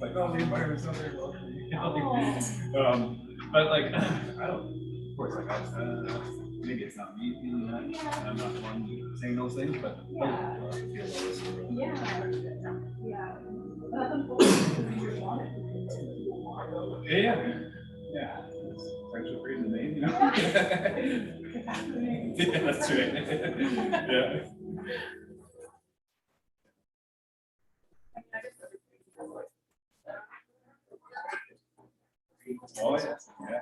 like, oh, the environment's not very well, you know. But like, I don't. Of course, like, maybe it's not me feeling that. And I'm not the one saying those things, but yeah. Yeah. Thanks for reading the name, you know? Yeah, that's right. Yeah. Oh, yeah.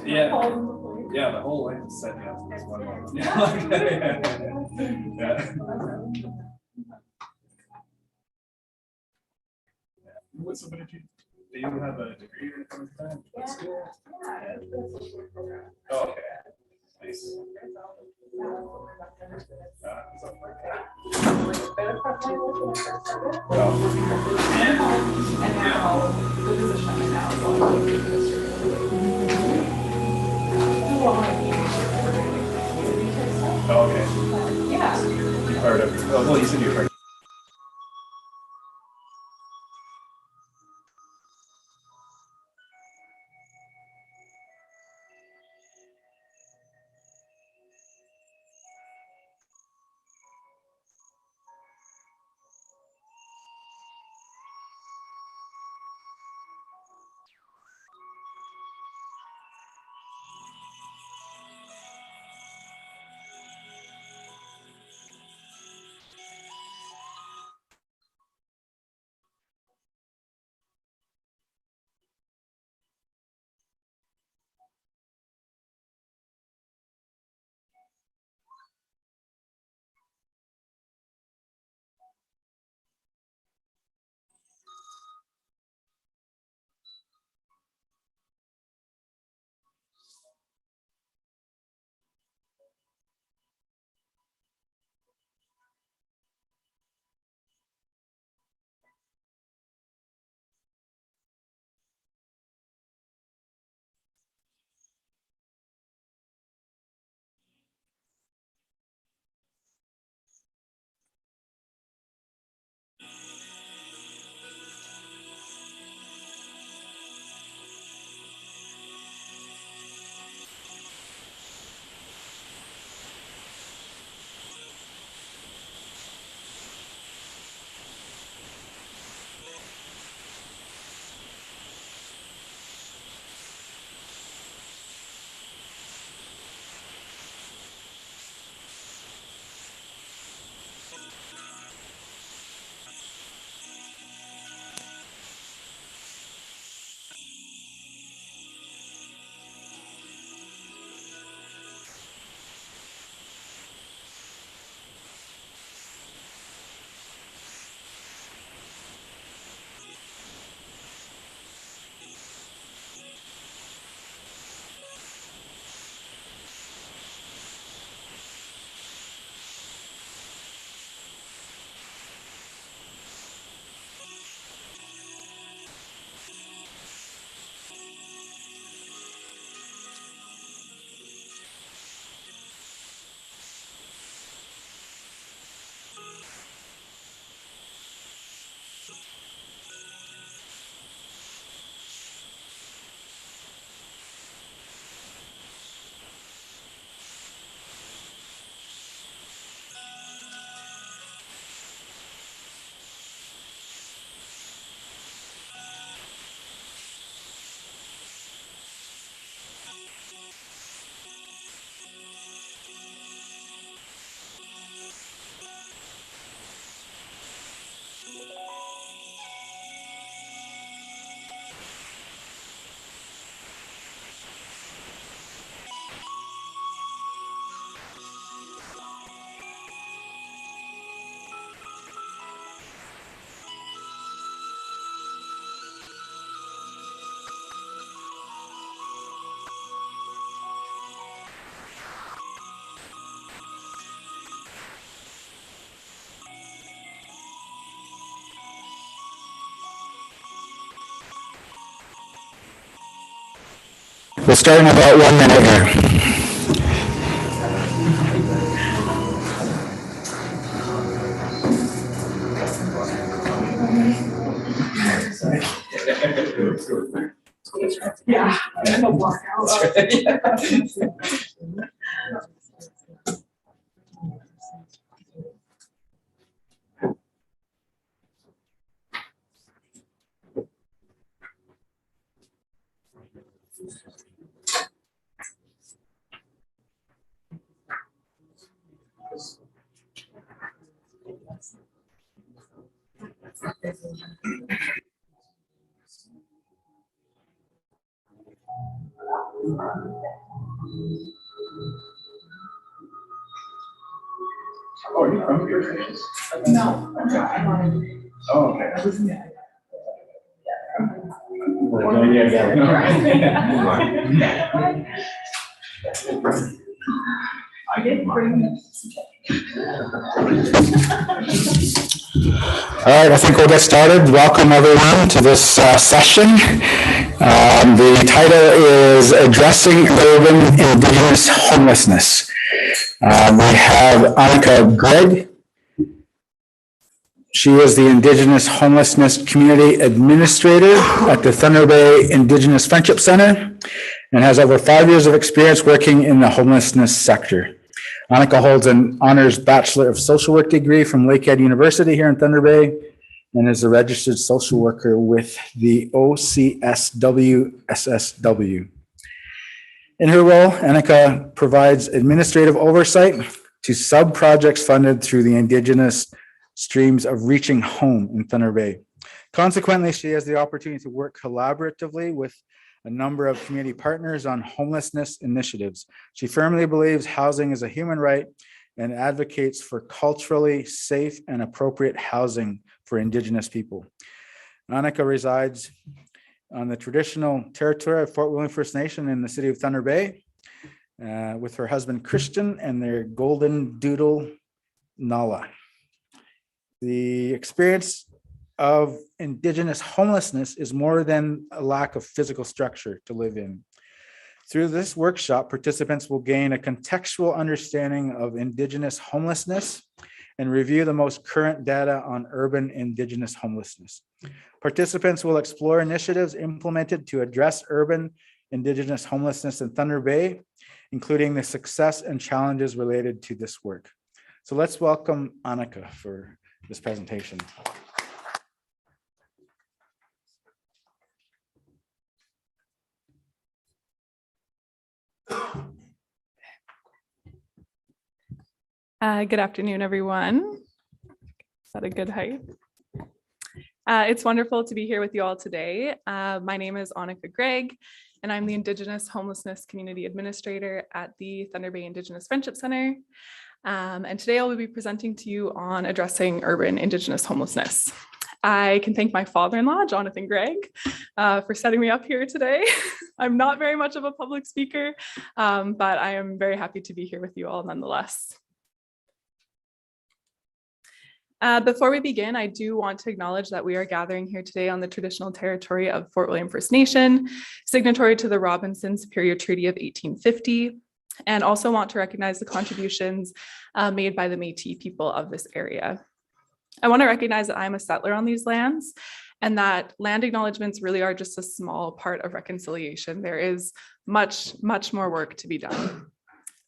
Yeah. Yeah, the whole life is set down to this one month. Yeah. What's somebody do? Do you have a degree or anything like that? What school? Oh, okay. Nice. And now the position I'm in now is Oh, okay. yeah. You heard of? Oh, well, you said you heard. We'll start in about 1 minute here. Yeah. And the walk out. Oh, are you from First Nations? No. Oh, okay. I did bring. All right, I think we'll get started. Welcome everyone to this session. The title is Addressing Urban Indigenous Homelessness. We have Annika Gregg. She is the Indigenous Homelessness Community Administrator at the Thunder Bay Indigenous Friendship Center and has over 5 years of experience working in the homelessness sector. Annika holds an honors Bachelor of Social Work degree from Lakehead University here in Thunder Bay and is a registered social worker with the OCSW SSW. In her role, Annika provides administrative oversight to sub-projects funded through the Indigenous Streams of Reaching Home in Thunder Bay. Consequently, she has the opportunity to work collaboratively with a number of community partners on homelessness initiatives. She firmly believes housing is a human right and advocates for culturally safe and appropriate housing for Indigenous people. Annika resides on the traditional territory of Fort William First Nation in the city of Thunder Bay with her husband Christian and their golden doodle Nala. The experience of Indigenous homelessness is more than a lack of physical structure to live in. Through this workshop, participants will gain a contextual understanding of Indigenous homelessness and review the most current data on urban Indigenous homelessness. Participants will explore initiatives implemented to address urban Indigenous homelessness in Thunder Bay, including the success and challenges related to this work. So let's welcome Annika for this presentation. Good afternoon, everyone. Is that a good height? It's wonderful to be here with you all today. My name is Annika Gregg, and I'm the Indigenous Homelessness Community Administrator at the Thunder Bay Indigenous Friendship Center. And today I will be presenting to you on addressing urban Indigenous homelessness. I can thank my father-in-law, Jonathan Gregg, for setting me up here today. I'm not very much of a public speaker, but I am very happy to be here with you all nonetheless. Before we begin, I do want to acknowledge that we are gathering here today on the traditional territory of Fort William First Nation, signatory to the Robinson Superior Treaty of 1850, and also want to recognize the contributions made by the Métis people of this area. I want to recognize that I'm a settler on these lands and that land acknowledgements really are just a small part of reconciliation. There is much, much more work to be done.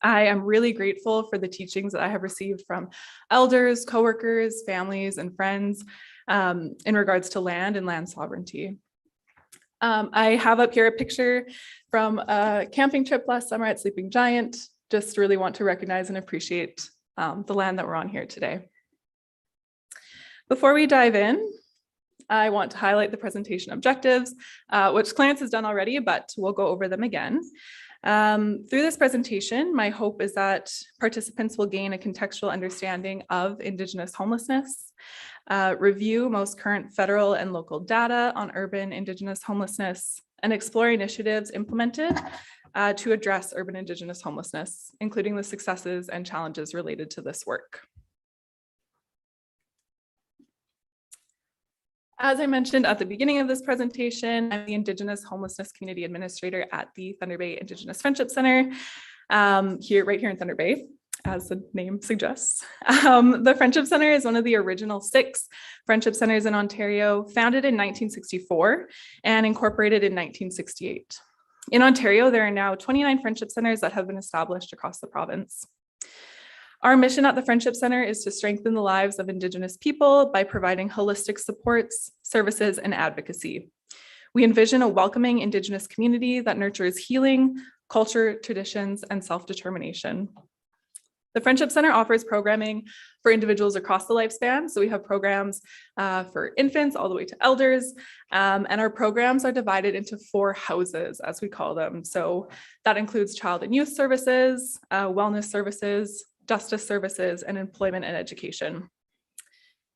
I am really grateful for the teachings that I have received from elders, coworkers, families, and friends in regards to land and land sovereignty. I have up here a picture from a camping trip last summer at Sleeping Giant. Just really want to recognize and appreciate the land that we're on here today. Before we dive in, I want to highlight the presentation objectives, which Clarence has done already, but we'll go over them again. Through this presentation, my hope is that participants will gain a contextual understanding of Indigenous homelessness, review most current federal and local data on urban Indigenous homelessness, and explore initiatives implemented to address urban Indigenous homelessness, including the successes and challenges related to this work. As I mentioned at the beginning of this presentation, I'm the Indigenous Homelessness Community Administrator at the Thunder Bay Indigenous Friendship Center, right here in Thunder Bay, as the name suggests. The Friendship Center is one of the original 6 friendship centers in Ontario, founded in 1964 and incorporated in 1968. In Ontario, there are now 29 friendship centers that have been established across the province. Our mission at the Friendship Center is to strengthen the lives of Indigenous people by providing holistic supports, services, and advocacy. We envision a welcoming Indigenous community that nurtures healing, culture, traditions, and self-determination. The Friendship Center offers programming for individuals across the lifespan. So we have programs for infants all the way to elders, and our programs are divided into 4 houses, as we call them. So that includes child and youth services, wellness services, justice services, and employment and education.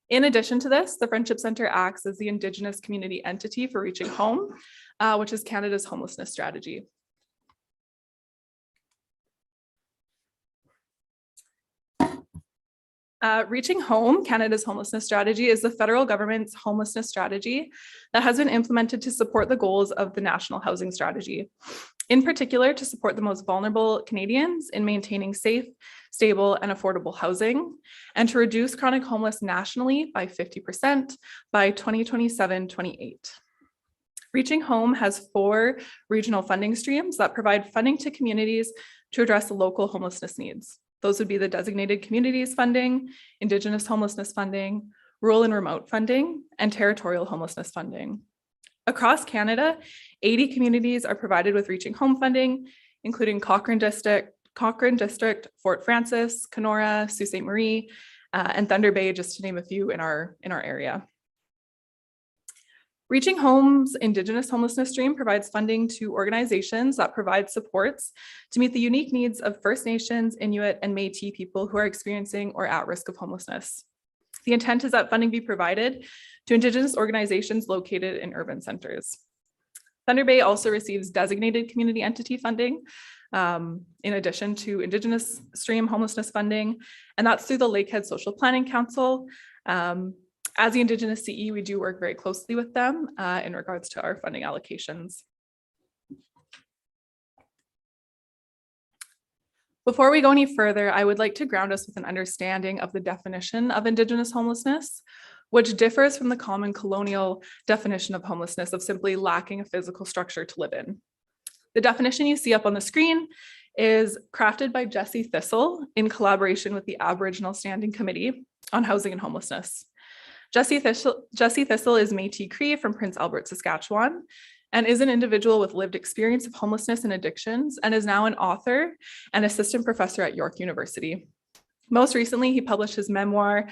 In addition to this, the Friendship Center acts as the Indigenous community entity for Reaching Home, which is Canada's homelessness strategy. Reaching Home, Canada's homelessness strategy, is the federal government's homelessness strategy that has been implemented to support the goals of the National Housing Strategy. In particular, to support the most vulnerable Canadians in maintaining safe, stable, and affordable housing, and to reduce chronic homeless nationally by 50% by 2027-28. Reaching Home has 4 regional funding streams that provide funding to communities to address local homelessness needs. Those would be the Designated Communities Funding, Indigenous Homelessness Funding, Rural and Remote Funding, and Territorial Homelessness Funding. Across Canada, 80 communities are provided with Reaching Home funding, including Cochrane District, Fort Frances, Kenora, Sault Ste. Marie, and Thunder Bay, just to name a few in our area. Reaching Home's Indigenous homelessness stream provides funding to organizations that provide supports to meet the unique needs of First Nations, Inuit, and Métis people who are experiencing or at risk of homelessness. The intent is that funding be provided to Indigenous organizations located in urban centers. Thunder Bay also receives designated community entity funding in addition to Indigenous stream homelessness funding, and that's through the Lakehead Social Planning Council. As the Indigenous CE, we do work very closely with them in regards to our funding allocations. Before we go any further, I would like to ground us with an understanding of the definition of Indigenous homelessness, which differs from the common colonial definition of homelessness of simply lacking a physical structure to live in. The definition you see up on the screen is crafted by Jesse Thistle in collaboration with the Aboriginal Standing Committee on Housing and Homelessness. Jesse Thistle is Métis Cree from Prince Albert, Saskatchewan, and is an individual with lived experience of homelessness and addictions, and is now an author and assistant professor at York University. Most recently, he published his memoir,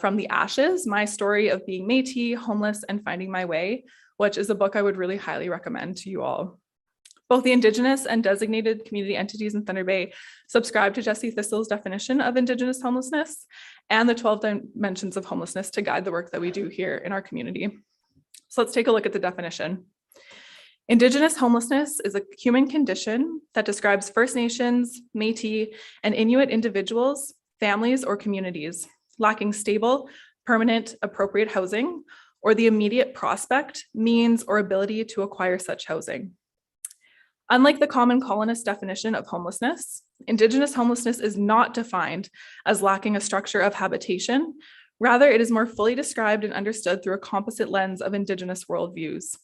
From the Ashes, My Story of Being Métis, Homeless, and Finding My Way, which is a book I would really highly recommend to you all. Both the Indigenous and designated community entities in Thunder Bay subscribe to Jesse Thistle's definition of Indigenous homelessness and the 12 dimensions of homelessness to guide the work that we do here in our community. So let's take a look at the definition. Indigenous homelessness is a human condition that describes First Nations, Métis, and Inuit individuals, families, or communities lacking stable, permanent, appropriate housing, or the immediate prospect, means, or ability to acquire such housing. Unlike the common colonist definition of homelessness, Indigenous homelessness is not defined as lacking a structure of habitation. Rather, it is more fully described and understood through a composite lens of Indigenous worldviews.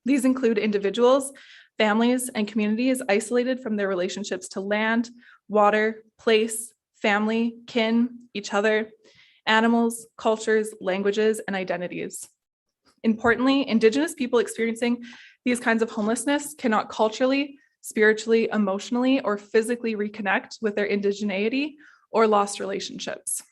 These include individuals, families, and communities isolated from their relationships to land, water, place, family, kin, each other, animals, cultures, languages, and identities. Importantly, Indigenous people experiencing these kinds of homelessness cannot culturally, spiritually, emotionally, or physically reconnect with their indigeneity or lost relationships.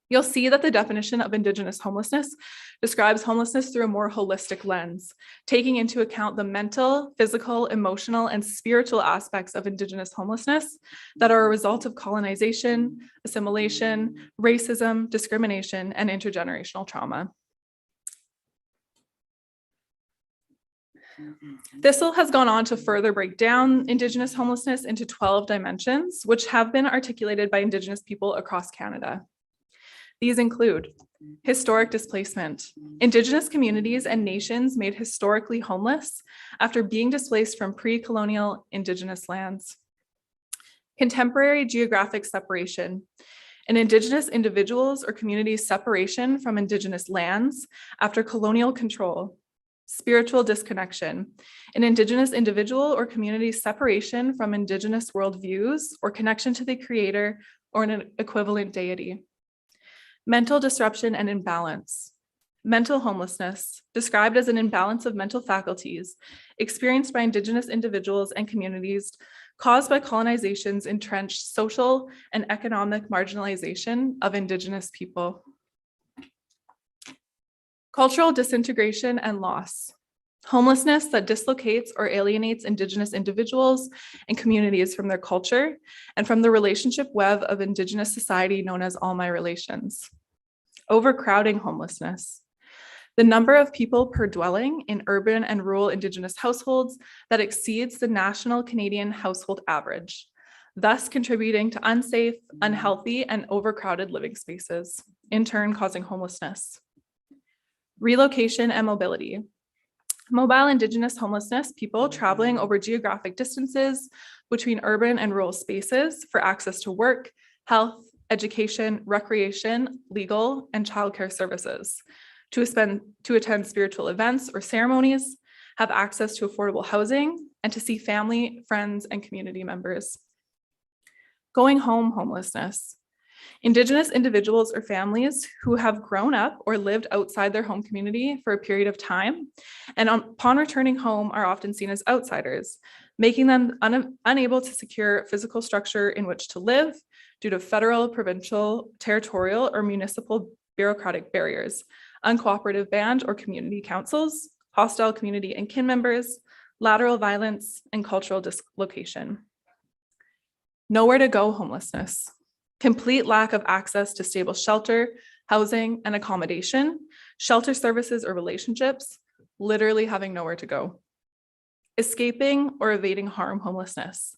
You'll see that the definition of Indigenous homelessness describes homelessness through a more holistic lens, taking into account the mental, physical, emotional, and spiritual aspects of Indigenous homelessness that are a result of colonization, assimilation, racism, discrimination, and intergenerational trauma. Thistle has gone on to further break down Indigenous homelessness into 12 dimensions, which have been articulated by Indigenous people across Canada. These include historic displacement. Indigenous communities and nations made historically homeless after being displaced from pre-colonial Indigenous lands. Contemporary geographic separation. An Indigenous individuals or communities' separation from Indigenous lands after colonial control. Spiritual disconnection. An Indigenous individual or community's separation from Indigenous worldviews or connection to the Creator or an equivalent deity. Mental disruption and imbalance. Mental homelessness, described as an imbalance of mental faculties experienced by Indigenous individuals and communities caused by colonization's entrenched social and economic marginalization of Indigenous people. Cultural disintegration and loss. Homelessness that dislocates or alienates Indigenous individuals and communities from their culture and from the relationship web of Indigenous society known as all my relations. Overcrowding homelessness. The number of people per dwelling in urban and rural Indigenous households that exceeds the national Canadian household average, thus contributing to unsafe, unhealthy, and overcrowded living spaces, in turn causing homelessness. Relocation and mobility. Mobile Indigenous homelessness, people traveling over geographic distances between urban and rural spaces for access to work, health, education, recreation, legal, and childcare services, to attend spiritual events or ceremonies, have access to affordable housing, and to see family, friends, and community members. Going home homelessness. Indigenous individuals or families who have grown up or lived outside their home community for a period of time, and upon returning home are often seen as outsiders, making them unable to secure physical structure in which to live due to federal, provincial, territorial, or municipal bureaucratic barriers, uncooperative band or community councils, hostile community and kin members, lateral violence, and cultural dislocation. Nowhere to go homelessness. Complete lack of access to stable shelter, housing, and accommodation, shelter services or relationships, literally having nowhere to go. Escaping or evading harm homelessness.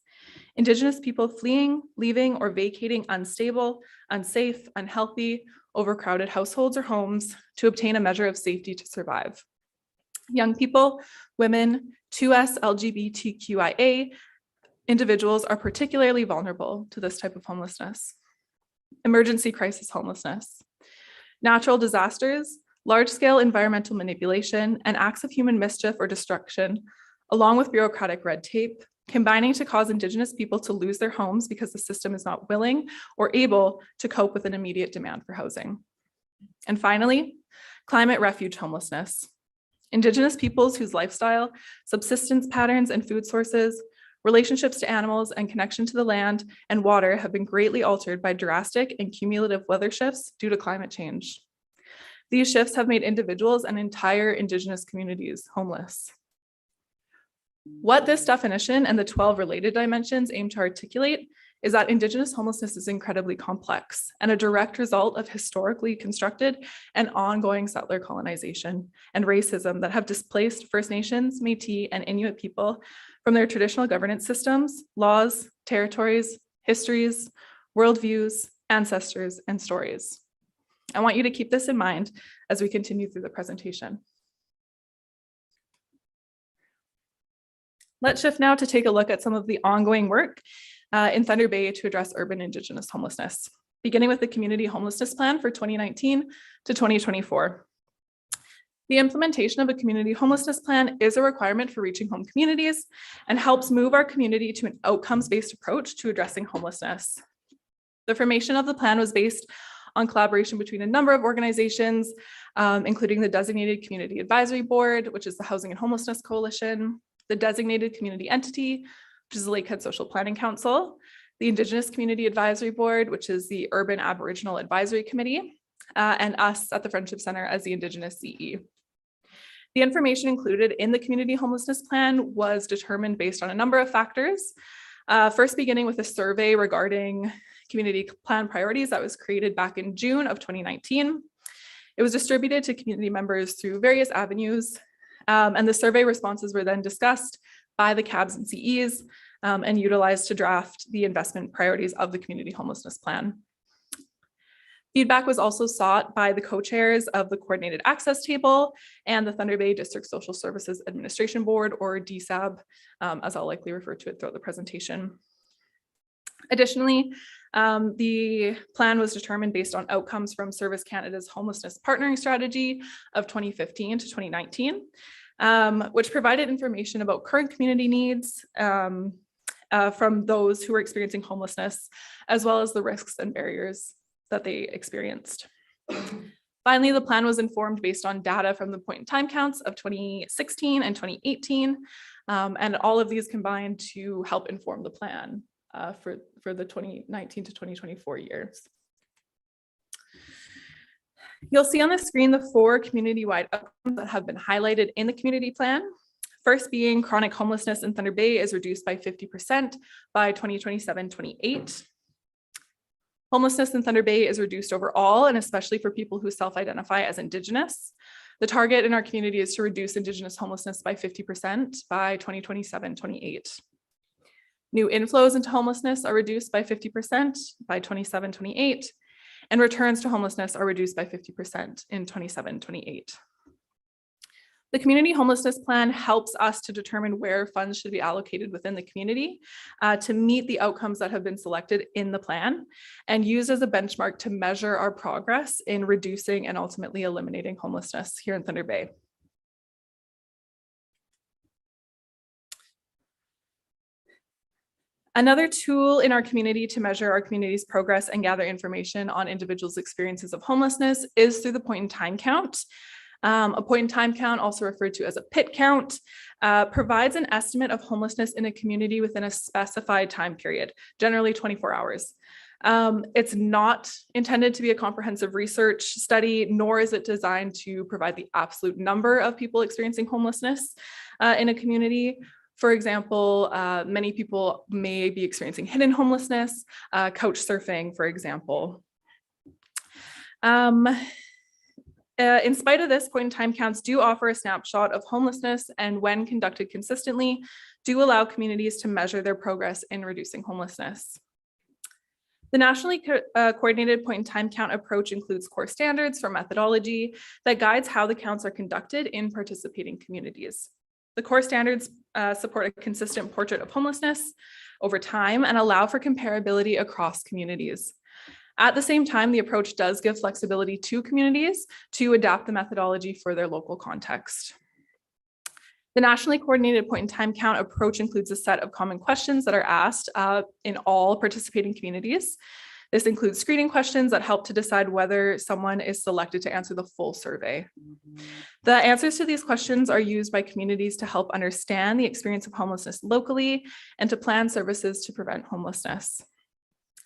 Indigenous people fleeing, leaving, or vacating unstable, unsafe, unhealthy, overcrowded households or homes to obtain a measure of safety to survive. Young people, women, 2S LGBTQIA individuals are particularly vulnerable to this type of homelessness. Emergency crisis homelessness. Natural disasters, large-scale environmental manipulation, and acts of human mischief or destruction, along with bureaucratic red tape, combining to cause Indigenous people to lose their homes because the system is not willing or able to cope with an immediate demand for housing. And finally, climate refuge homelessness. Indigenous peoples whose lifestyle, subsistence patterns, and food sources, relationships to animals, and connection to the land and water have been greatly altered by drastic and cumulative weather shifts due to climate change. These shifts have made individuals and entire Indigenous communities homeless. What this definition and the 12 related dimensions aim to articulate is that Indigenous homelessness is incredibly complex and a direct result of historically constructed and ongoing settler colonization and racism that have displaced First Nations, Métis, and Inuit people from their traditional governance systems, laws, territories, histories, worldviews, ancestors, and stories. I want you to keep this in mind as we continue through the presentation. Let's shift now to take a look at some of the ongoing work in Thunder Bay to address urban Indigenous homelessness, beginning with the Community Homelessness Plan for 2019 to 2024. The implementation of a community homelessness plan is a requirement for reaching home communities and helps move our community to an outcomes-based approach to addressing homelessness. The formation of the plan was based on collaboration between a number of organizations, including the Designated Community Advisory Board, which is the Housing and Homelessness Coalition, the Designated Community Entity, which is the Lakehead Social Planning Council, the Indigenous Community Advisory Board, which is the Urban Aboriginal Advisory Committee, and us at the Friendship Center as the Indigenous CE. The information included in the Community Homelessness Plan was determined based on a number of factors. First, beginning with a survey regarding community plan priorities that was created back in June of 2019. It was distributed to community members through various avenues, and the survey responses were then discussed by the CABs and CEs and utilized to draft the investment priorities of the Community Homelessness Plan. Feedback was also sought by the co-chairs of the Coordinated Access Table and the Thunder Bay District Social Services Administration Board, or DSAB, as I'll likely refer to it throughout the presentation. Additionally, the plan was determined based on outcomes from Service Canada's homelessness partnering strategy of 2015 to 2019, which provided information about current community needs from those who are experiencing homelessness, as well as the risks and barriers that they experienced. Finally, the plan was informed based on data from the point in time counts of 2016 and 2018, and all of these combined to help inform the plan for the 2019 to 2024 years. You'll see on the screen the 4 community-wide outcomes that have been highlighted in the community plan. First being chronic homelessness in Thunder Bay is reduced by 50% by 2027-28. Homelessness in Thunder Bay is reduced overall, and especially for people who self-identify as Indigenous. The target in our community is to reduce Indigenous homelessness by 50% by 2027-28. New inflows into homelessness are reduced by 50% by 27-28, and returns to homelessness are reduced by 50% in 27-28. The community homelessness plan helps us to determine where funds should be allocated within the community to meet the outcomes that have been selected in the plan, and used as a benchmark to measure our progress in reducing and ultimately eliminating homelessness here in Thunder Bay. Another tool in our community to measure our community's progress and gather information on individuals' experiences of homelessness is through the point in time count. A point in time count, also referred to as a PIT count, provides an estimate of homelessness in a community within a specified time period, generally 24 hours. It's not intended to be a comprehensive research study, nor is it designed to provide the absolute number of people experiencing homelessness in a community. For example, many people may be experiencing hidden homelessness, couch surfing, for example. In spite of this, point in time counts do offer a snapshot of homelessness, and when conducted consistently, do allow communities to measure their progress in reducing homelessness. The nationally coordinated point in time count approach includes core standards for methodology that guides how the counts are conducted in participating communities. The core standards support a consistent portrait of homelessness over time and allow for comparability across communities. At the same time, the approach does give flexibility to communities to adapt the methodology for their local context. The nationally coordinated point in time count approach includes a set of common questions that are asked in all participating communities. This includes screening questions that help to decide whether someone is selected to answer the full survey. The answers to these questions are used by communities to help understand the experience of homelessness locally and to plan services to prevent homelessness.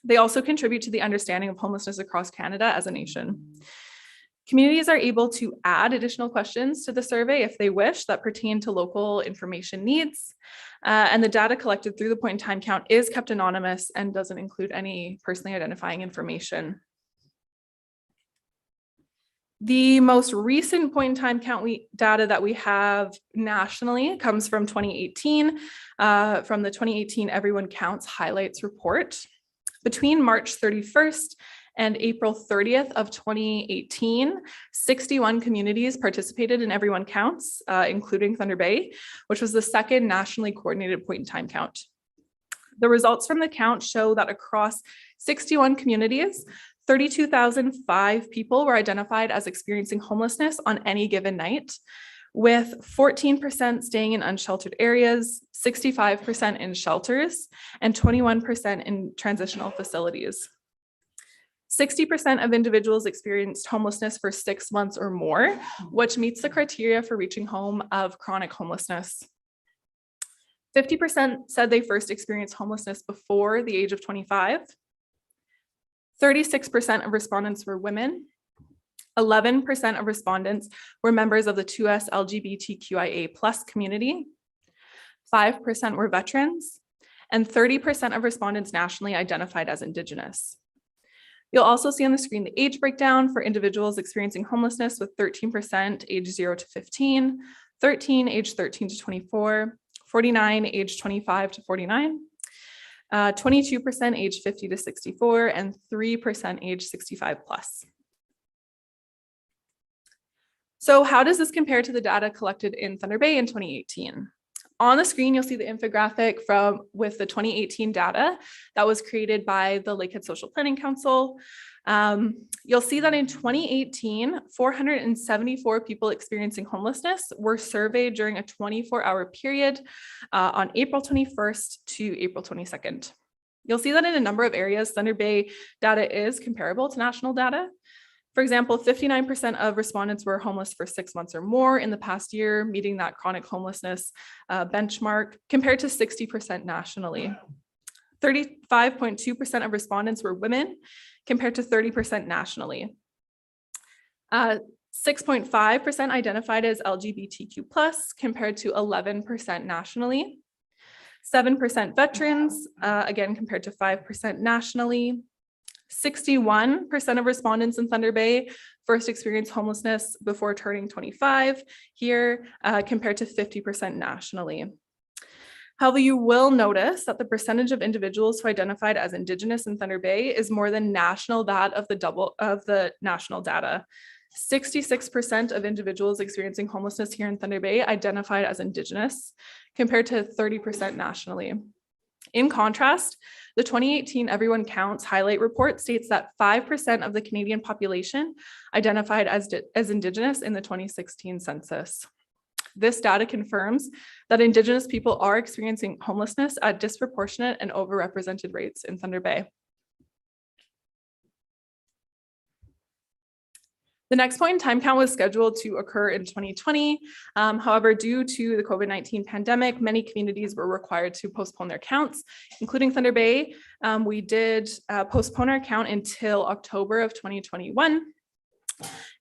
They also contribute to the understanding of homelessness across Canada as a nation. Communities are able to add additional questions to the survey if they wish that pertain to local information needs. And the data collected through the point in time count is kept anonymous and doesn't include any personally identifying information. The most recent point in time count data that we have nationally comes from 2018, from the 2018 Everyone Counts Highlights Report. Between March 31st and April 30th of 2018, 61 communities participated in Everyone Counts, including Thunder Bay, which was the second nationally coordinated point in time count. The results from the count show that across 61 communities, 32,005 people were identified as experiencing homelessness on any given night, with 14% staying in unsheltered areas, 65% in shelters, and 21% in transitional facilities. 60% of individuals experienced homelessness for 6 months or more, which meets the criteria for reaching home of chronic homelessness. 50% said they first experienced homelessness before the age of 25. 36% of respondents were women. 11% of respondents were members of the 2S LGBTQIA+ community. 5% were veterans, and 30% of respondents nationally identified as Indigenous. You'll also see on the screen the age breakdown for individuals experiencing homelessness, with 13% age 0 to 15, 13 age 13 to 24, 49 age 25 to 49, 22% age 50 to 64, and 3% age 65 plus. So how does this compare to the data collected in Thunder Bay in 2018? On the screen, you'll see the infographic with the 2018 data that was created by the Lakehead Social Planning Council. You'll see that in 2018, 474 people experiencing homelessness were surveyed during a 24-hour period on April 21st to April 22nd. You'll see that in a number of areas, Thunder Bay data is comparable to national data. For example, 59% of respondents were homeless for 6 months or more in the past year, meeting that chronic homelessness benchmark, compared to 60% nationally. 35.2% of respondents were women, compared to 30% nationally. 6.5% identified as LGBTQ+, compared to 11% nationally. 7% veterans, again, compared to 5% nationally. 61% of respondents in Thunder Bay first experienced homelessness before turning 25 here, compared to 50% nationally. However, you will notice that the percentage of individuals who identified as Indigenous in Thunder Bay is more than national that of the national data. 66% of individuals experiencing homelessness here in Thunder Bay identified as Indigenous, compared to 30% nationally. In contrast, the 2018 Everyone Counts Highlight Report states that 5% of the Canadian population identified as Indigenous in the 2016 census. This data confirms that Indigenous people are experiencing homelessness at disproportionate and overrepresented rates in Thunder Bay. The next point in time count was scheduled to occur in 2020. However, due to the COVID-19 pandemic, many communities were required to postpone their counts, including Thunder Bay. We did postpone our count until October of 2021.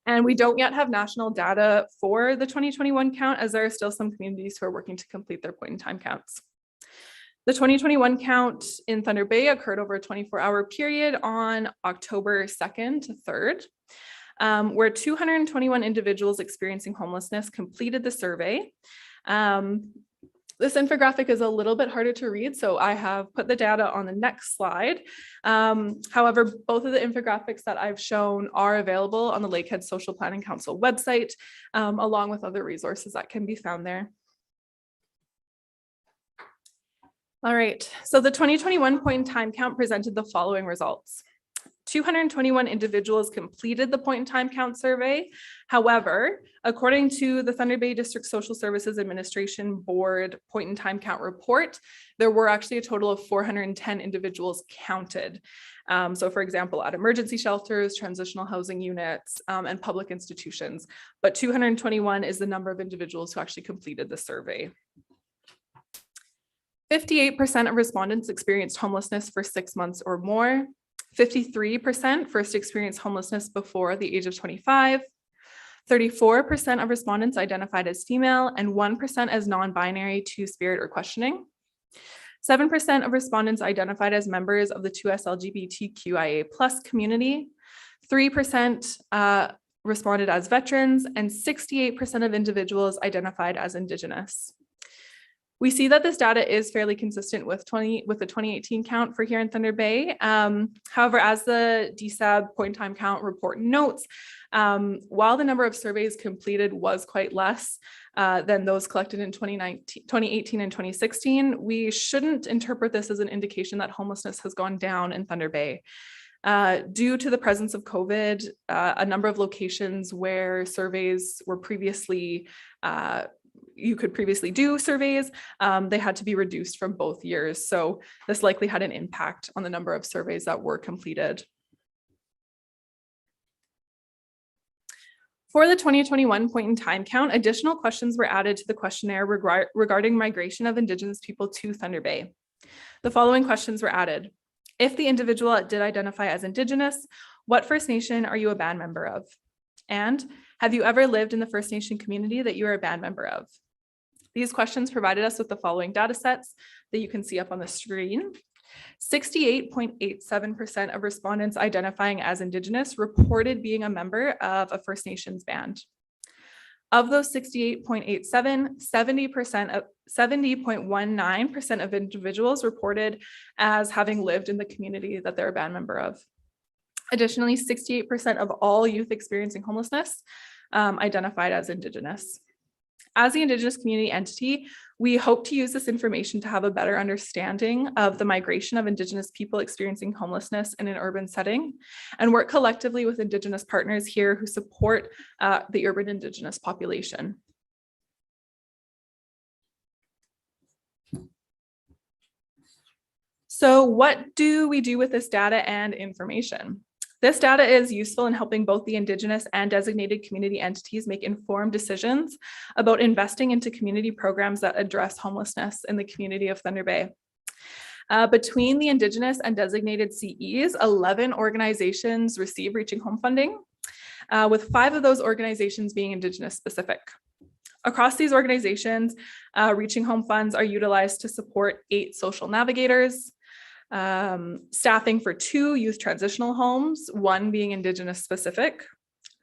And we don't yet have national data for the 2021 count, as there are still some communities who are working to complete their point in time counts. The 2021 count in Thunder Bay occurred over a 24-hour period on October 2nd to 3rd. Where 221 individuals experiencing homelessness completed the survey. This infographic is a little bit harder to read, so I have put the data on the next slide. However, both of the infographics that I've shown are available on the Lakehead Social Planning Council website, along with other resources that can be found there. All right, so the 2021 point in time count presented the following results. 221 individuals completed the point in time count survey. However, according to the Thunder Bay District Social Services Administration Board point in time count report, there were actually a total of 410 individuals counted. So for example, at emergency shelters, transitional housing units, and public institutions, but 221 is the number of individuals who actually completed the survey. 58% of respondents experienced homelessness for 6 months or more. 53% first experienced homelessness before the age of 25. 34% of respondents identified as female and 1% as non-binary, two-spirit, or questioning. 7% of respondents identified as members of the 2S LGBTQIA+ community. 3% responded as veterans, and 68% of individuals identified as Indigenous. We see that this data is fairly consistent with the 2018 count for here in Thunder Bay. However, as the DSAB point in time count report notes, while the number of surveys completed was quite less than those collected in 2018 and 2016, we shouldn't interpret this as an indication that homelessness has gone down in Thunder Bay. Due to the presence of COVID, a number of locations where surveys were previously you could previously do surveys, they had to be reduced from both years. So this likely had an impact on the number of surveys that were completed. For the 2021 point in time count, additional questions were added to the questionnaire regarding migration of Indigenous people to Thunder Bay. The following questions were added. If the individual did identify as Indigenous, what First Nation are you a band member of? And have you ever lived in the First Nation community that you are a band member of? These questions provided us with the following data sets that you can see up on the screen. 68.87% of respondents identifying as Indigenous reported being a member of a First Nations band. Of those 68.87, 70.19% of individuals reported as having lived in the community that they're a band member of. Additionally, 68% of all youth experiencing homelessness identified as Indigenous. As the Indigenous community entity, we hope to use this information to have a better understanding of the migration of Indigenous people experiencing homelessness in an urban setting and work collectively with Indigenous partners here who support the urban Indigenous population. So what do we do with this data and information? This data is useful in helping both the Indigenous and designated community entities make informed decisions about investing into community programs that address homelessness in the community of Thunder Bay. Between the Indigenous and designated CEs, 11 organizations receive Reaching Home funding, with 5 of those organizations being Indigenous specific. Across these organizations, Reaching Home funds are utilized to support 8 social navigators, staffing for 2 youth transitional homes, 1 being Indigenous specific,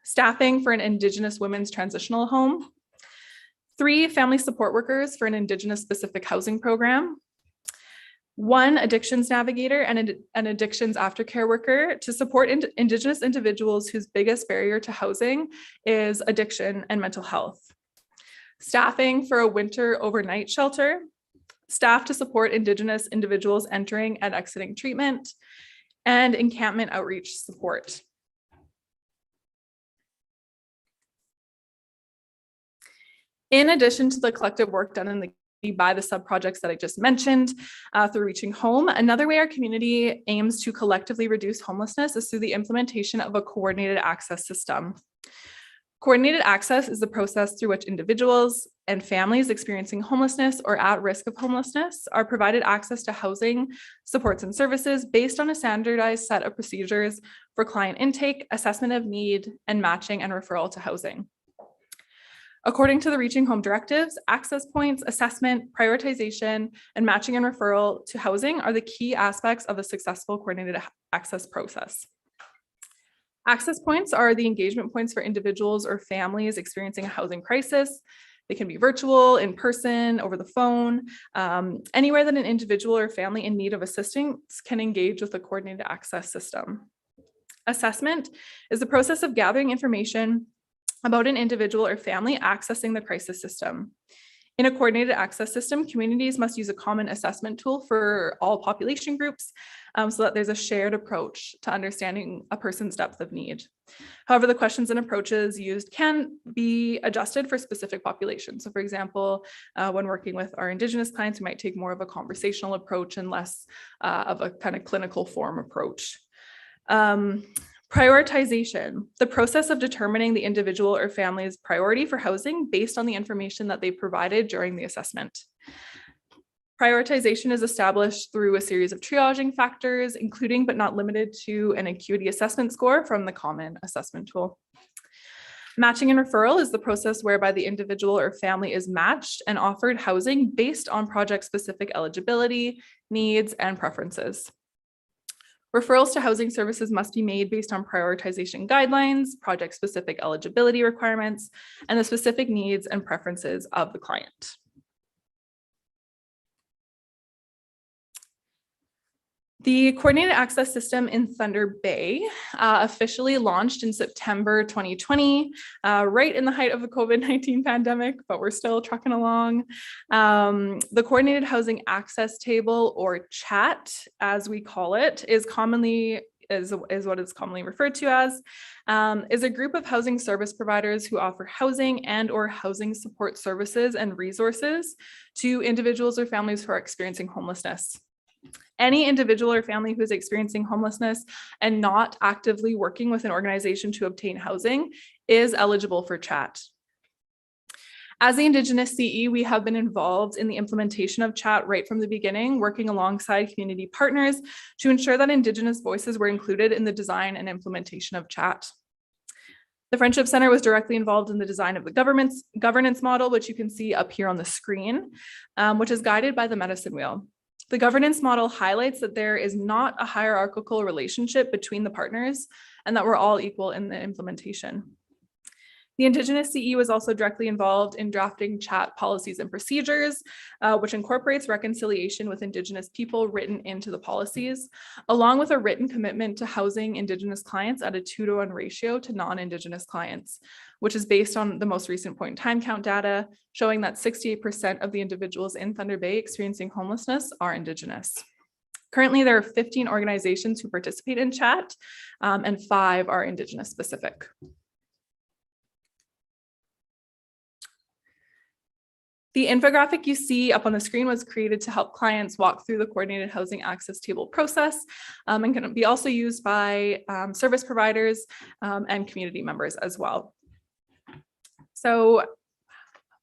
staffing for an Indigenous women's transitional home, 3 family support workers for an Indigenous specific housing program, 1 addictions navigator and an addictions aftercare worker to support Indigenous individuals whose biggest barrier to housing is addiction and mental health, staffing for a winter overnight shelter, staff to support Indigenous individuals entering and exiting treatment, and encampment outreach support. In addition to the collective work done in the by the sub-projects that I just mentioned through Reaching Home, another way our community aims to collectively reduce homelessness is through the implementation of a coordinated access system. Coordinated access is the process through which individuals and families experiencing homelessness or at risk of homelessness are provided access to housing, supports, and services based on a standardized set of procedures for client intake, assessment of need, and matching and referral to housing. According to the Reaching Home directives, access points, assessment, prioritization, and matching and referral to housing are the key aspects of a successful coordinated access process. Access points are the engagement points for individuals or families experiencing a housing crisis. They can be virtual, in person, over the phone, anywhere that an individual or family in need of assistance can engage with the coordinated access system. Assessment is the process of gathering information about an individual or family accessing the crisis system. In a coordinated access system, communities must use a common assessment tool for all population groups so that there's a shared approach to understanding a person's depth of need. However, the questions and approaches used can be adjusted for specific populations. So for example, when working with our Indigenous clients, we might take more of a conversational approach and less of a kind of clinical form approach. Prioritization, the process of determining the individual or family's priority for housing based on the information that they provided during the assessment. Prioritization is established through a series of triaging factors, including but not limited to an acuity assessment score from the common assessment tool. Matching and referral is the process whereby the individual or family is matched and offered housing based on project-specific eligibility, needs, and preferences. Referrals to housing services must be made based on prioritization guidelines, project-specific eligibility requirements, and the specific needs and preferences of the client. The coordinated access system in Thunder Bay officially launched in September 2020, right in the height of the COVID-19 pandemic, but we're still trucking along. The Coordinated Housing Access Table, or CHAT, as we call it, is what it's commonly referred to as, is a group of housing service providers who offer housing and or housing support services and resources to individuals or families who are experiencing homelessness. Any individual or family who is experiencing homelessness and not actively working with an organization to obtain housing is eligible for CHAT. As the Indigenous CE, we have been involved in the implementation of CHAT right from the beginning, working alongside community partners to ensure that Indigenous voices were included in the design and implementation of CHAT. The Friendship Center was directly involved in the design of the governance model, which you can see up here on the screen, which is guided by the medicine wheel. The governance model highlights that there is not a hierarchical relationship between the partners and that we're all equal in the implementation. The Indigenous CE was also directly involved in drafting chat policies and procedures, which incorporates reconciliation with Indigenous people written into the policies, along with a written commitment to housing Indigenous clients at a 2-to-1 ratio to non-Indigenous clients, which is based on the most recent point in time count data, showing that 68% of the individuals in Thunder Bay experiencing homelessness are Indigenous. Currently, there are 15 organizations who participate in chat, and 5 are Indigenous specific. The infographic you see up on the screen was created to help clients walk through the coordinated housing access table process, and can be also used by service providers and community members as well. So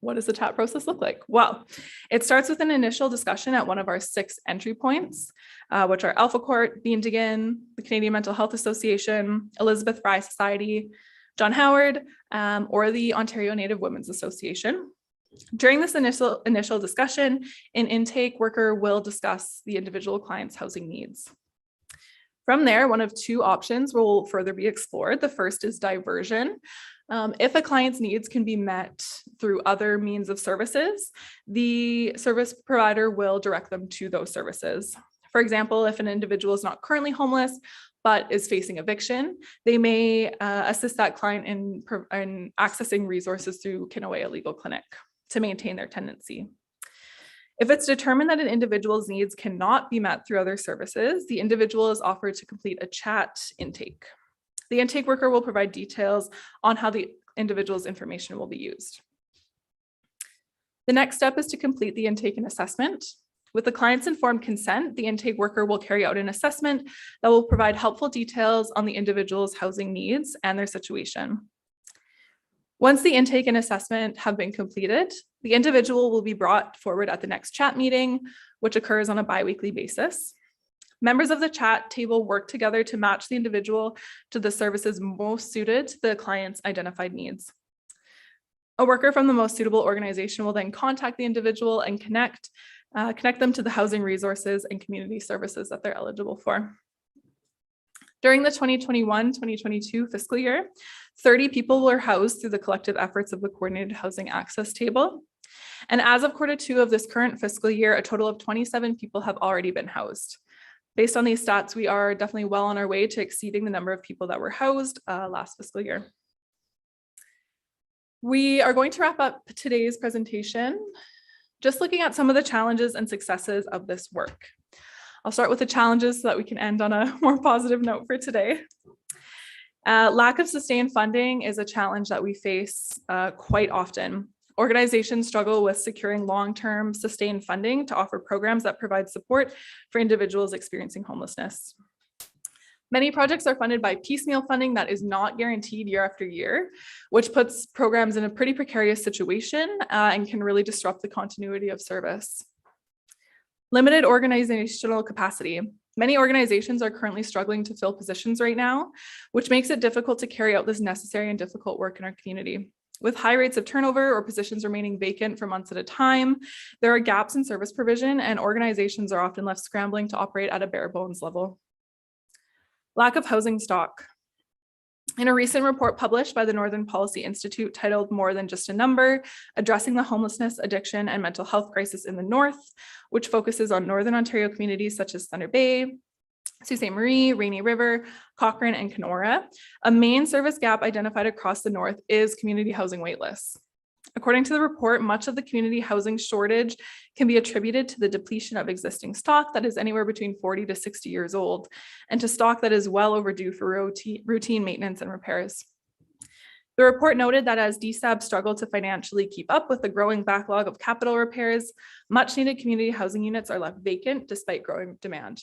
what does the chat process look like? Well, it starts with an initial discussion at one of our 6 entry points, which are Alpha Court, Beandigin, the Canadian Mental Health Association, Elizabeth Fry Society, John Howard, or the Ontario Native Women's Association. During this initial discussion, an intake worker will discuss the individual client's housing needs. From there, one of 2 options will further be explored. The first is diversion. If a client's needs can be met through other means of services, the service provider will direct them to those services. For example, if an individual is not currently homeless, but is facing eviction, they may assist that client in accessing resources through Kinawea Legal Clinic to maintain their tenancy. If it's determined that an individual's needs cannot be met through other services, the individual is offered to complete a chat intake. The intake worker will provide details on how the individual's information will be used. The next step is to complete the intake and assessment. With the client's informed consent, the intake worker will carry out an assessment that will provide helpful details on the individual's housing needs and their situation. Once the intake and assessment have been completed, the individual will be brought forward at the next chat meeting, which occurs on a bi-weekly basis. Members of the chat table work together to match the individual to the services most suited to the client's identified needs. A worker from the most suitable organization will then contact the individual and connect them to the housing resources and community services that they're eligible for. During the 2021-2022 fiscal year, 30 people were housed through the collective efforts of the Coordinated Housing Access Table. And as of Q2 of this current fiscal year, a total of 27 people have already been housed. Based on these stats, we are definitely well on our way to exceeding the number of people that were housed last fiscal year. We are going to wrap up today's presentation just looking at some of the challenges and successes of this work. I'll start with the challenges so that we can end on a more positive note for today. Lack of sustained funding is a challenge that we face quite often. Organizations struggle with securing long-term sustained funding to offer programs that provide support for individuals experiencing homelessness. Many projects are funded by piecemeal funding that is not guaranteed year after year, which puts programs in a pretty precarious situation and can really disrupt the continuity of service. Limited organizational capacity. Many organizations are currently struggling to fill positions right now, which makes it difficult to carry out this necessary and difficult work in our community. With high rates of turnover or positions remaining vacant for months at a time, there are gaps in service provision and organizations are often left scrambling to operate at a bare bones level. Lack of housing stock. In a recent report published by the Northern Policy Institute titled More Than Just a Number, Addressing the Homelessness, Addiction, and Mental Health Crisis in the North, which focuses on Northern Ontario communities such as Thunder Bay, Sault Ste. Marie, Rainy River, Cochrane, and Kenora, a main service gap identified across the North is community housing waitlists. According to the report, much of the community housing shortage can be attributed to the depletion of existing stock that is anywhere between 40 to 60 years old, and to stock that is well overdue for routine maintenance and repairs. The report noted that as DSAB struggled to financially keep up with the growing backlog of capital repairs, much needed community housing units are left vacant despite growing demand.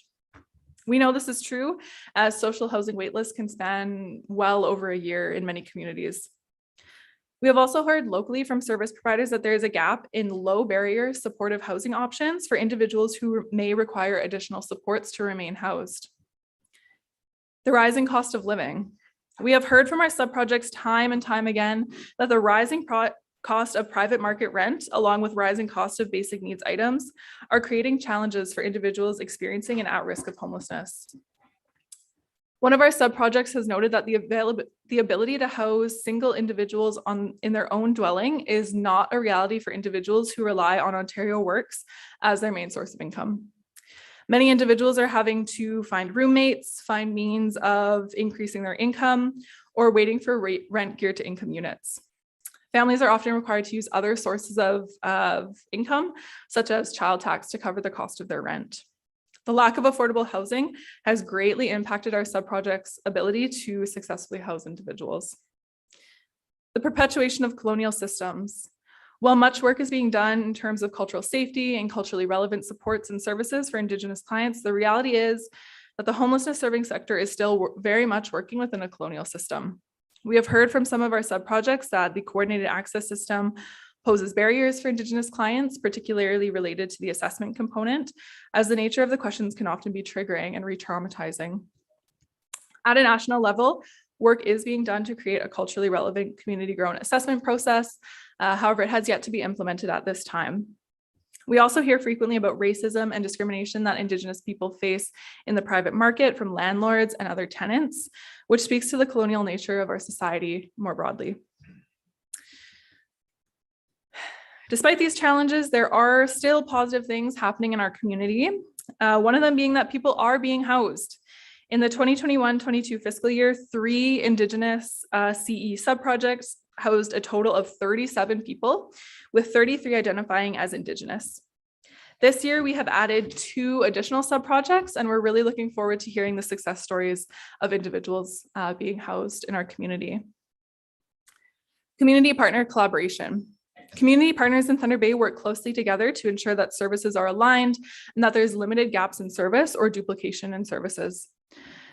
We know this is true as social housing waitlists can span well over a year in many communities. We have also heard locally from service providers that there is a gap in low barrier supportive housing options for individuals who may require additional supports to remain housed. The rising cost of living. We have heard from our subprojects time and time again that the rising cost of private market rent, along with rising cost of basic needs items, are creating challenges for individuals experiencing and at risk of homelessness. One of our sub-projects has noted that the ability to house single individuals in their own dwelling is not a reality for individuals who rely on Ontario Works as their main source of income. Many individuals are having to find roommates, find means of increasing their income, or waiting for rent geared to income units. Families are often required to use other sources of income, such as child tax, to cover the cost of their rent. The lack of affordable housing has greatly impacted our sub-project's ability to successfully house individuals. The perpetuation of colonial systems. While much work is being done in terms of cultural safety and culturally relevant supports and services for Indigenous clients, the reality is that the homelessness serving sector is still very much working within a colonial system. We have heard from some of our sub-projects that the coordinated access system poses barriers for Indigenous clients, particularly related to the assessment component, as the nature of the questions can often be triggering and re-traumatizing. At a national level, work is being done to create a culturally relevant community-grown assessment process. However, it has yet to be implemented at this time. We also hear frequently about racism and discrimination that Indigenous people face in the private market from landlords and other tenants, which speaks to the colonial nature of our society more broadly. Despite these challenges, there are still positive things happening in our community. One of them being that people are being housed. In the 2021-22 fiscal year, 3 Indigenous CE sub-projects housed a total of 37 people, with 33 identifying as Indigenous. This year, we have added 2 additional sub-projects, and we're really looking forward to hearing the success stories of individuals being housed in our community. Community partner collaboration. Community partners in Thunder Bay work closely together to ensure that services are aligned and that there's limited gaps in service or duplication in services.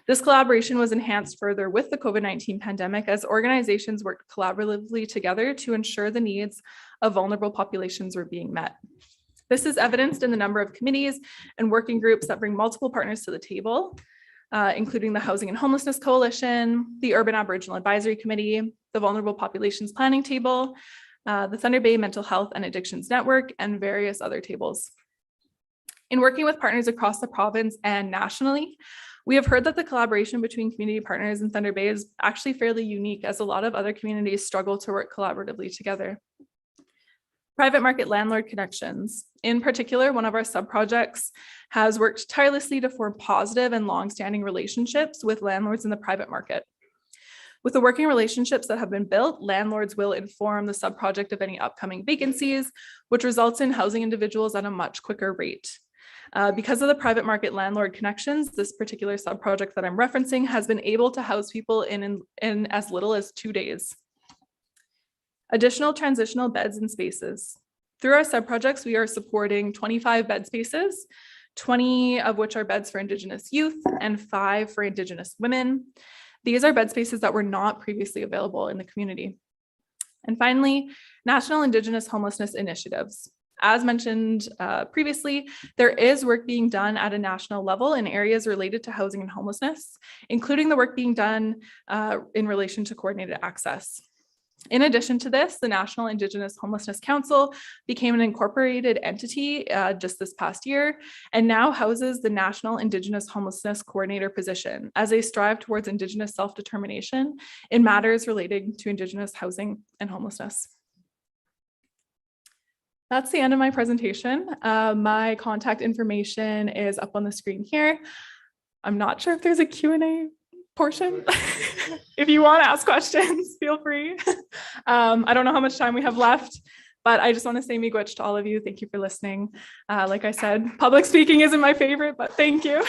This collaboration was enhanced further with the COVID-19 pandemic as organizations worked collaboratively together to ensure the needs of vulnerable populations were being met. This is evidenced in the number of committees and working groups that bring multiple partners to the table, including the Housing and Homelessness Coalition, the Urban Aboriginal Advisory Committee, the Vulnerable Populations Planning Table, the Thunder Bay Mental Health and Addictions Network, and various other tables. In working with partners across the province and nationally, we have heard that the collaboration between community partners in Thunder Bay is actually fairly unique, as a lot of other communities struggle to work collaboratively together. Private market landlord connections. In particular, one of our sub-projects has worked tirelessly to form positive and long-standing relationships with landlords in the private market. With the working relationships that have been built, landlords will inform the sub-project of any upcoming vacancies, which results in housing individuals at a much quicker rate. Because of the private market landlord connections, this particular sub-project that I'm referencing has been able to house people in as little as 2 days. Additional transitional beds and spaces. Through our sub-projects, we are supporting 25 bed spaces, 20 of which are beds for Indigenous youth and 5 for Indigenous women. These are bed spaces that were not previously available in the community. And finally, national Indigenous homelessness initiatives. As mentioned previously, there is work being done at a national level in areas related to housing and homelessness, including the work being done in relation to coordinated access. In addition to this, the National Indigenous Homelessness Council became an incorporated entity just this past year and now houses the National Indigenous Homelessness Coordinator position as they strive towards Indigenous self-determination in matters relating to Indigenous housing and homelessness. That's the end of my presentation. My contact information is up on the screen here. I'm not sure if there's a Q&A portion. If you want to ask questions, feel free. I don't know how much time we have left, but I just want to say miigwech to all of you. Thank you for listening. Like I said, public speaking isn't my favorite, but thank you.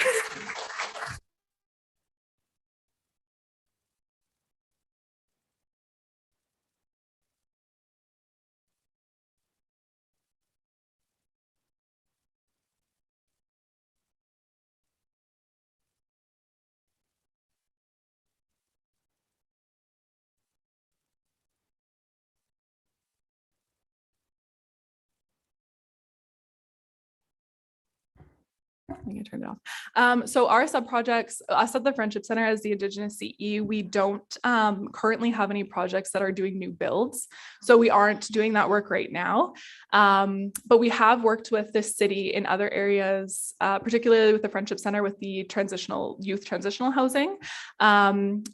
I think I turned it off. So our sub-projects, us at the Friendship Center as the Indigenous CE, we don't currently have any projects that are doing new builds. So we aren't doing that work right now. But we have worked with this city in other areas, particularly with the Friendship Center with the youth transitional housing.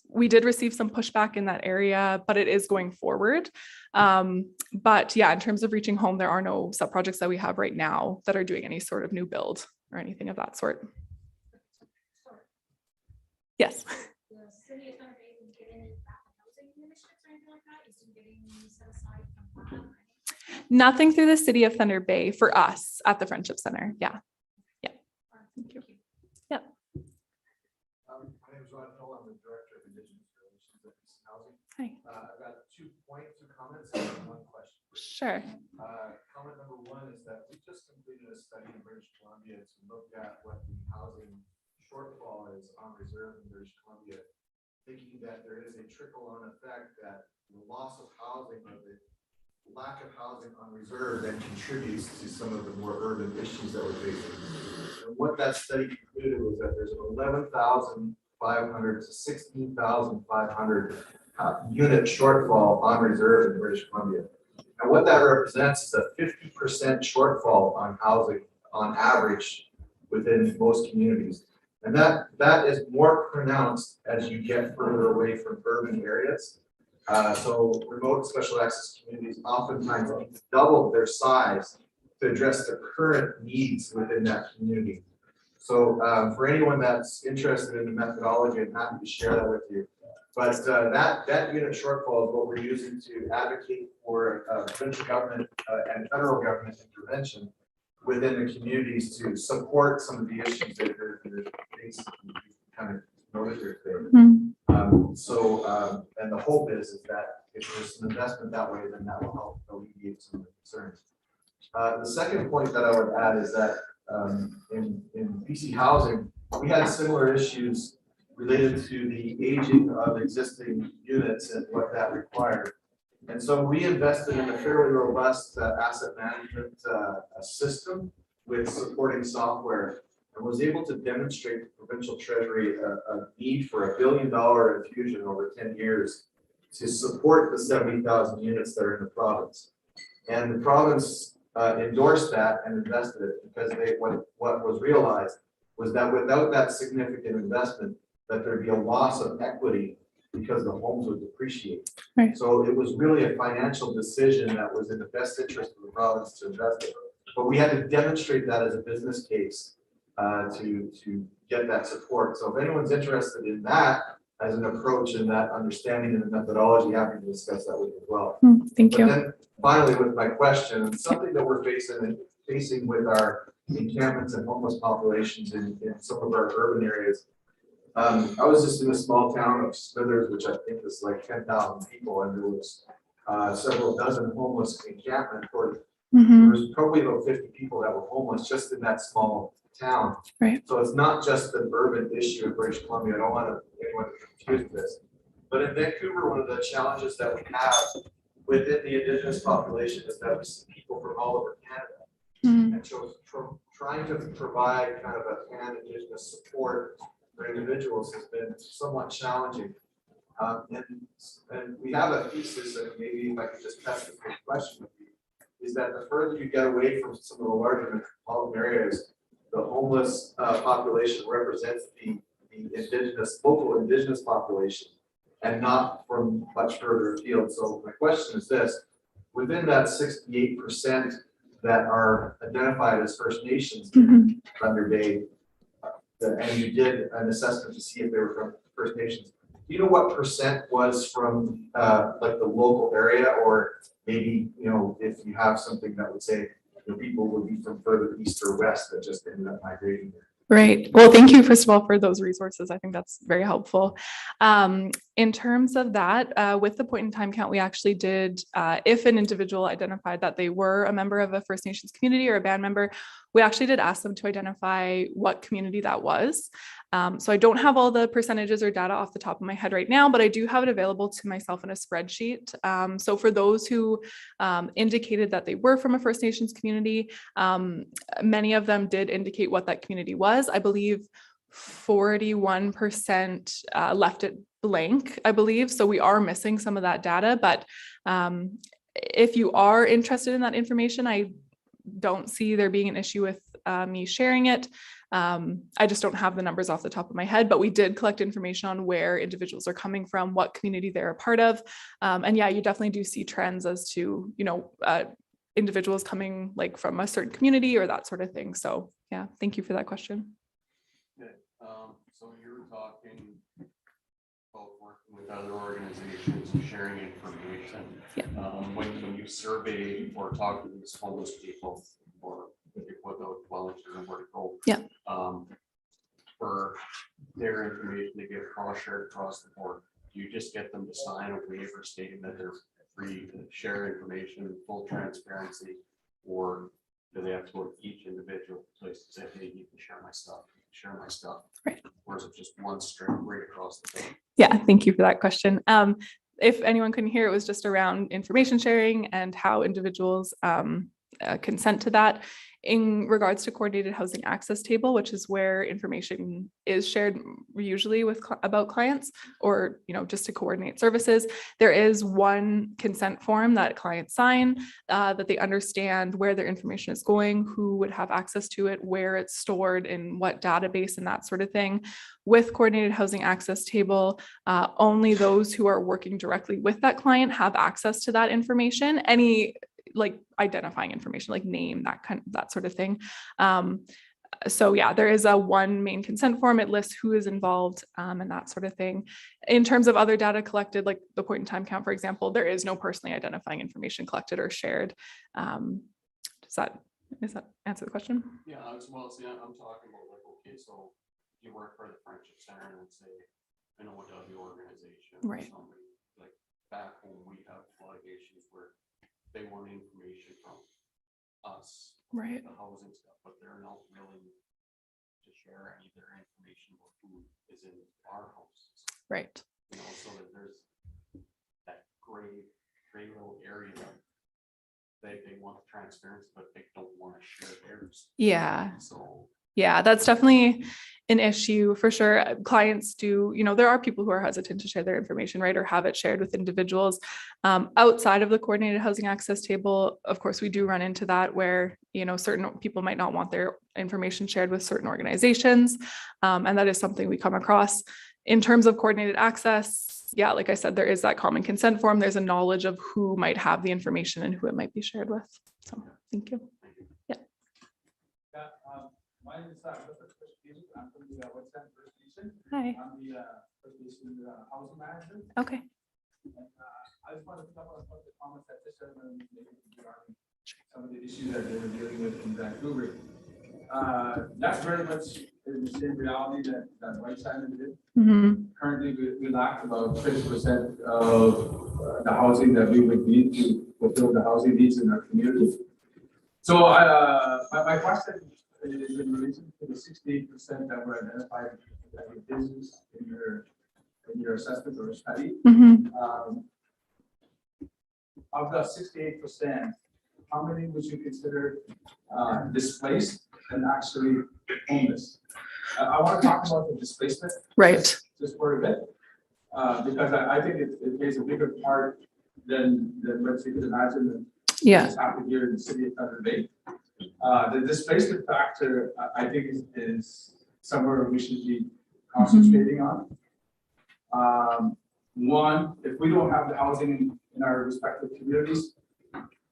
We did receive some pushback in that area, but it is going forward. But yeah, in terms of reaching home, there are no sub-projects that we have right now that are doing any sort of new build or anything of that sort. Yes. The city of Thunder Bay is getting rapid housing initiatives or anything like that? Is it getting set aside from that? Nothing through the city of Thunder Bay for us at the Friendship Center. Yeah. Yeah. Thank you. Yeah. My name is Ron Hill. I'm the Director of Indigenous Relations at Peace and Housing. Hi. I've got 2 comments and 1 question. Sure. Comment number 1 is that we just completed a study in British Columbia to look at what the housing shortfall is on reserve in British Columbia, thinking that there is a trickle-on effect that the loss of housing or the lack of housing on reserve then contributes to some of the more urban issues that we're facing. And what that study concluded was that there's an 11,500 to 16,500 unit shortfall on reserve in British Columbia. And what that represents is a 50% shortfall on housing on average within most communities. And that is more pronounced as you get further away from urban areas. So remote special access communities oftentimes need to double their size to address the current needs within that community. So for anyone that's interested in the methodology, I'm happy to share that with you. But that unit shortfall is what we're using to advocate for provincial government and federal government intervention within the communities to support some of the issues that they're facing. Kind of noted here today. Mm-hmm. And the hope is that if there's some investment that way, then that will help alleviate some of the concerns. The second point that I would add is that in BC housing, we had similar issues related to the aging of existing units and what that required. And so we invested in a fairly robust asset management system with supporting software and was able to demonstrate to the provincial treasury a need for $1 billion infusion over 10 years to support the 70,000 units that are in the province. And the province endorsed that and invested it because what was realized was that without that significant investment, that there'd be a loss of equity because the homes would depreciate. Right. So it was really a financial decision that was in the best interest of the province to invest in. But we had to demonstrate that as a business case to get that support. So if anyone's interested in that as an approach and that understanding and the methodology, happy to discuss that with you as well. Thank you. Then finally, with my question, something that we're facing with our encampments and homeless populations in some of our urban areas. I was just in a small town of Smithers, which I think is like 10,000 people, and there was several dozen homeless encampments. There was probably about 50 people that were homeless just in that small town. Right. So it's not just an urban issue in British Columbia. I don't want anyone to confuse this. But in Vancouver, one of the challenges that we have within the Indigenous population is that we see people from all over Canada. And so trying to provide kind of a pan-Indigenous support for individuals has been somewhat challenging. And we have a thesis, and maybe if I could just test the question with you, is that the further you get away from some of the larger metropolitan areas, the homeless population represents the local indigenous population and not from much further afield. So my question is this: within that 68% that are identified as First Nations Thunder Bay, and you did an assessment to see if they were from First Nations, do you know what percent was from like the local area, or maybe, you know, if you have something that would say the people would be from further east or west that just ended up migrating there? Right. Well, thank you, first of all, for those resources. I think that's very helpful. In terms of that, with the point in time count, we actually did, if an individual identified that they were a member of a First Nations community or a band member, We actually did ask them to identify what community that was. So I don't have all the percentages or data off the top of my head right now, but I do have it available to myself in a spreadsheet. So for those who indicated that they were from a First Nations community, many of them did indicate what that community was. I believe 41% left it blank, I believe. So we are missing some of that data, but if you are interested in that information, I don't see there being an issue with me sharing it. I just don't have the numbers off the top of my head, but we did collect information on where individuals are coming from, what community they're a part of. And yeah, you definitely do see trends as to, individuals coming like from a certain community or that sort of thing. So yeah, thank you for that question. Okay, so you were talking about working with other organizations and sharing information. Yeah. When you survey or talk to these homeless people or without dwellings and where to go. Yeah. For their information to get cross-shared across the board, you just get them to sign a waiver stating that they're free to share information in full transparency, or do they have to go to each individual place to say, hey, you can share my stuff, Right. Or is it just one string right across the board? Yeah, thank you for that question. If anyone couldn't hear, it was just around information sharing and how individuals consent to that. In regards to coordinated housing access table, which is where information is shared usually with about clients or just to coordinate services, there is one consent form that clients sign that they understand where their information is going, who would have access to it, where it's stored, in what database, and that sort of thing. With coordinated housing access table, only those who are working directly with that client have access to that information. Any like identifying information like name, that sort of thing. So yeah, there is a one main consent form. It lists who is involved and that sort of thing. In terms of other data collected, like the point in time count, for example, there is no personally identifying information collected or shared. Does that answer the question? Yeah, I'm talking about like, okay, so you work for the Friendship Center and say, I know what the organization, Right. Somebody, like back home, we have allegations where they want information from us, Right. the housing stuff, but they're not willing to share any of their information about who is in our houses. Right. So that there's that gray little area that they want transparency, but they don't want to share theirs. Yeah. So yeah, that's definitely an issue for sure. Clients do, there are people who are hesitant to share their information, right, or have it shared with individuals. Outside of the coordinated housing access table, of course, we do run into that where, certain people might not want their information shared with certain organizations. And that is something we come across. In terms of coordinated access, yeah, like I said, there is that common consent form. There's a knowledge of who might have the information and who it might be shared with. So thank you. Yeah. My name is Mr. Christian. I'm from the West End First Nation. Hi. I'm the First Nation housing manager. Okay. And, I just wanted to talk about the comments that this gentleman made regarding some of the issues that they were dealing with in Vancouver. That's very much in the same reality that White Sand did. Mm-hmm. Currently, we lack about 50% of the housing that we would need to fulfill the housing needs in our community. So my question is in relation to the 68% that were identified that your business in your assessment or study. Mm-hmm. Of the 68%, how many would you consider displaced and actually homeless? I want to talk about the displacement. Right. Just for a bit, because I think it plays a bigger part than what you could imagine. Yeah. What's happened here in the city of Thunder Bay. The displacement factor, I think, is somewhere we should be concentrating on. One, if we don't have the housing in our respective communities,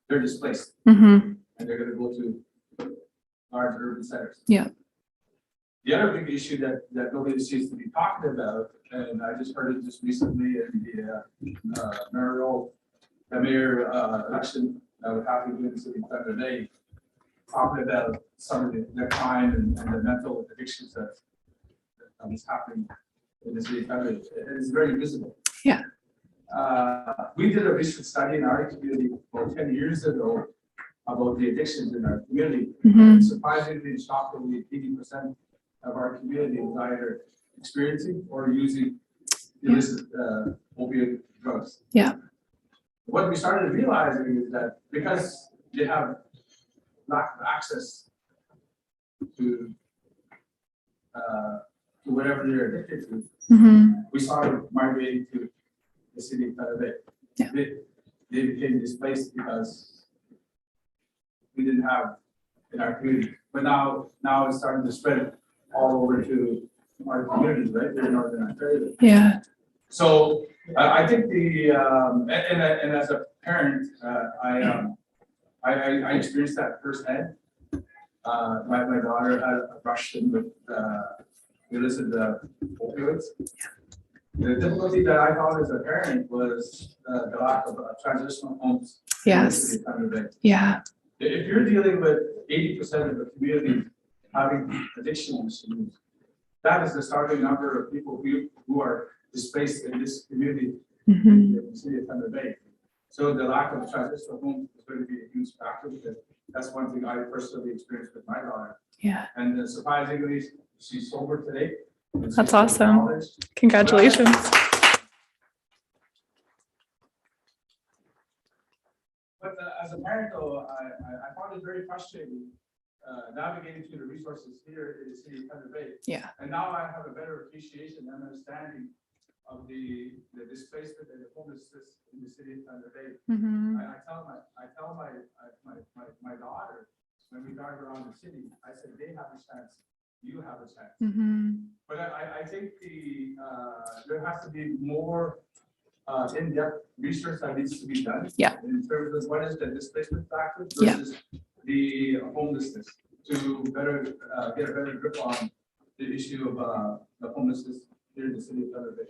they're displaced. Mm-hmm. And they're going to go to large urban centers. Yeah. The other big issue that nobody seems to be talking about, and I just heard it just recently in the mayor election that was happening in the city of Thunder Bay, talking about some of the crime and the mental addictions that is happening in the city of Thunder Bay. It is very visible. Yeah. We did a recent study in our community about 10 years ago about the addictions in our community. Mhm. Surprisingly, shockingly, 80% of our community is either experiencing or using illicit opiate drugs. Yeah. What we started realizing is that because they have lack of access to whatever they're addicted to, Mhm. we started migrating to the city of Thunder Bay. Yeah. They became displaced because we didn't have in our community. But now it's starting to spread all over to our communities, right? They're in Northern Ontario. Yeah. So I think and as a parent, I experienced that firsthand. My daughter had a brush in with illicit opioids. The difficulty that I found as a parent was the lack of transitional homes. Yes. Yeah. If you're dealing with 80% of the community having addiction issues, that is the starting number of people who are displaced in this community Mhm. in the city of Thunder Bay. So the lack of transitional homes is going to be a huge factor because that's one thing I personally experienced with my daughter. Yeah. And surprisingly, she's sober today. And she's That's in awesome. college. Congratulations. But as a parent, though, I found it very frustrating navigating through the resources here in the city of Thunder Bay. Yeah. And now I have a better appreciation and understanding of the displacement and the homelessness in the city of Thunder Bay. Mhm. I tell my daughter when we drive around the city, I said they have a chance, you have a chance. Mhm. But I think there has to be more in-depth research that needs to be done. Yeah. In terms of what is the displacement factor Yeah. versus the homelessness to better get a better grip on the issue of the homelessness here in the city of Thunder Bay.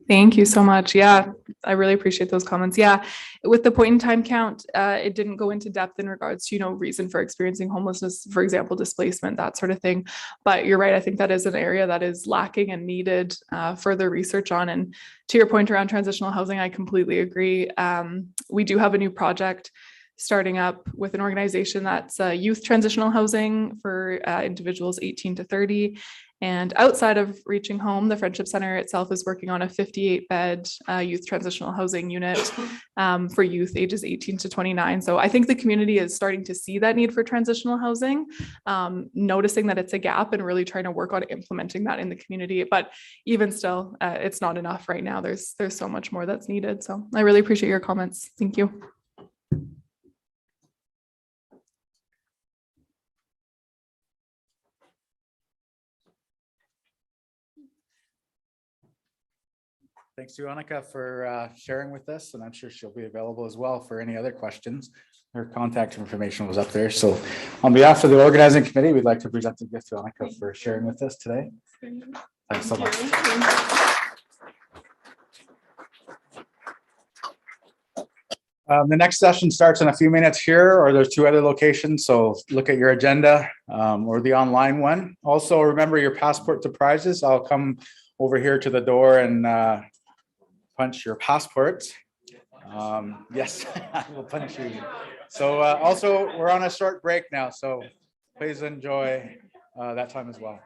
Thank you so much. Yeah, I really appreciate those comments. Yeah, with the point in time count, it didn't go into depth in regards to, reason for experiencing homelessness, for example, displacement, that sort of thing. But you're right. I think that is an area that is lacking and needed further research on. And to your point around transitional housing, I completely agree. We do have a new project starting up with an organization that's youth transitional housing for individuals 18 to 30. And outside of Reaching Home, the Friendship Center itself is working on a 58-bed youth transitional housing unit for youth ages 18 to 29. So I think the community is starting to see that need for transitional housing, noticing that it's a gap and really trying to work on implementing that in the community. But even still, it's not enough right now. There's so much more that's needed. So I really appreciate your comments. Thank you. Thanks to Annika for sharing with us, and I'm sure she'll be available as well for any other questions. Her contact information was up there. So on behalf of the organizing committee, we'd like to present the gift to Annika for sharing with us today. Thanks so much. The next session starts in a few minutes here, or there's 2 other locations. So look at your agenda or the online one. Also, remember your passport to prizes. I'll come over here to the door and punch your passports. Yes, I will punch you. So also, we're on a short break now, so please enjoy that time as well.